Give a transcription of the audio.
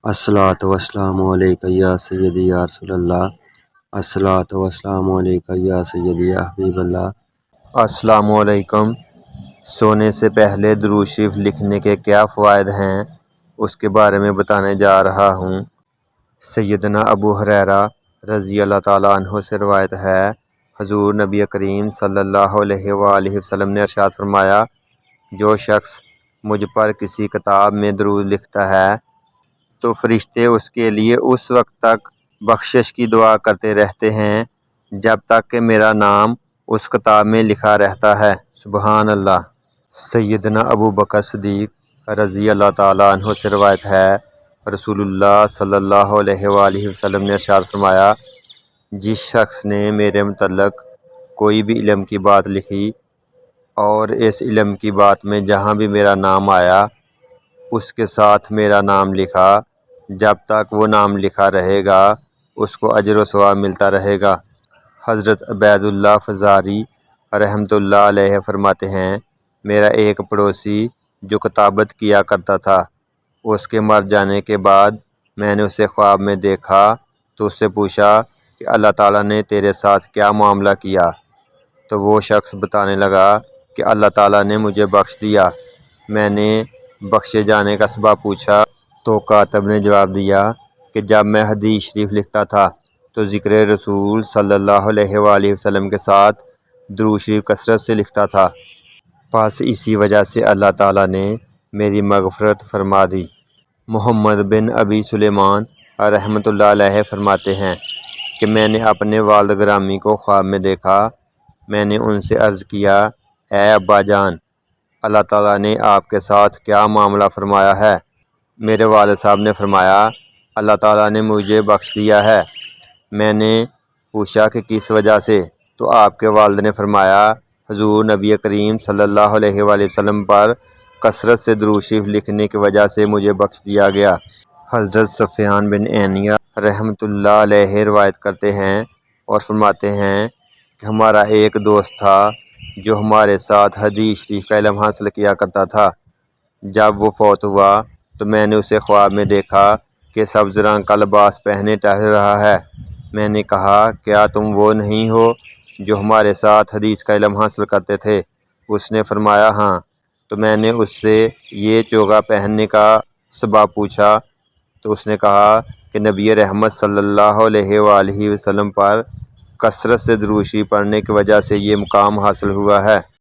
الصلاۃ والسلام علیکہ یا سیدی یا رسول اللہ۔ الصلاۃ والسلام علیکہ یا سیدی یا حبیب اللہ۔ السلام علیکم۔ سونے سے پہلے درود شریف لکھنے کے کیا فوائد ہیں، اس کے بارے میں بتانے جا رہا ہوں۔ سیدنا ابو ہریرہ رضی اللہ تعالیٰ عنہ سے روایت ہے، حضور نبی کریم صلی اللہ علیہ وآلہ وسلم نے ارشاد فرمایا، جو شخص مجھ پر کسی کتاب میں درود لکھتا ہے تو فرشتے اس کے لیے اس وقت تک بخشش کی دعا کرتے رہتے ہیں جب تک کہ میرا نام اس کتاب میں لکھا رہتا ہے۔ سبحان اللہ۔ سیدنا ابو بکر صدیق رضی اللہ تعالیٰ عنہ سے روایت ہے، رسول اللہ صلی اللہ علیہ وآلہ وسلم نے ارشاد فرمایا، جس شخص نے میرے متعلق کوئی بھی علم کی بات لکھی اور اس علم کی بات میں جہاں بھی میرا نام آیا اس کے ساتھ میرا نام لکھا، جب تک وہ نام لکھا رہے گا اس کو اجر و ثواب ملتا رہے گا۔ حضرت عبید اللہ فزاری رحمۃ اللہ علیہ فرماتے ہیں، میرا ایک پڑوسی جو کتابت کیا کرتا تھا، اس کے مر جانے کے بعد میں نے اسے خواب میں دیکھا تو اس سے پوچھا کہ اللہ تعالیٰ نے تیرے ساتھ کیا معاملہ کیا؟ تو وہ شخص بتانے لگا کہ اللہ تعالیٰ نے مجھے بخش دیا۔ میں نے بخشے جانے کا سبب پوچھا تو کاتب نے جواب دیا کہ جب میں حدیث شریف لکھتا تھا تو ذکر رسول صلی اللہ علیہ وآلہ وسلم کے ساتھ درود شریف کثرت سے لکھتا تھا، بس اسی وجہ سے اللہ تعالیٰ نے میری مغفرت فرما دی۔ محمد بن ابی سلیمان رحمۃ اللہ علیہ فرماتے ہیں کہ میں نے اپنے والد گرامی کو خواب میں دیکھا۔ میں نے ان سے عرض کیا، اے ابا جان، اللہ تعالیٰ نے آپ کے ساتھ کیا معاملہ فرمایا ہے؟ میرے والد صاحب نے فرمایا، اللہ تعالیٰ نے مجھے بخش دیا ہے۔ میں نے پوچھا کہ کس وجہ سے؟ تو آپ کے والد نے فرمایا، حضور نبی کریم صلی اللہ علیہ وآلہ وسلم پر کثرت سے درود شریف لکھنے کی وجہ سے مجھے بخش دیا گیا۔ حضرت سفیان بن عینیہ رحمۃ اللہ علیہ روایت کرتے ہیں اور فرماتے ہیں کہ ہمارا ایک دوست تھا جو ہمارے ساتھ حدیث شریف کا علم حاصل کیا کرتا تھا۔ جب وہ فوت ہوا تو میں نے اسے خواب میں دیکھا کہ سبز رنگ کا لباس پہنے ٹہل رہا ہے۔ میں نے کہا، کیا تم وہ نہیں ہو جو ہمارے ساتھ حدیث کا علم حاصل کرتے تھے؟ اس نے فرمایا، ہاں۔ تو میں نے اس سے یہ چوگا پہننے کا سبب پوچھا تو اس نے کہا کہ نبی رحمت صلی اللہ علیہ وآلہ وسلم پر کثرت سے درود شریف پڑھنے کی وجہ سے یہ مقام حاصل ہوا ہے۔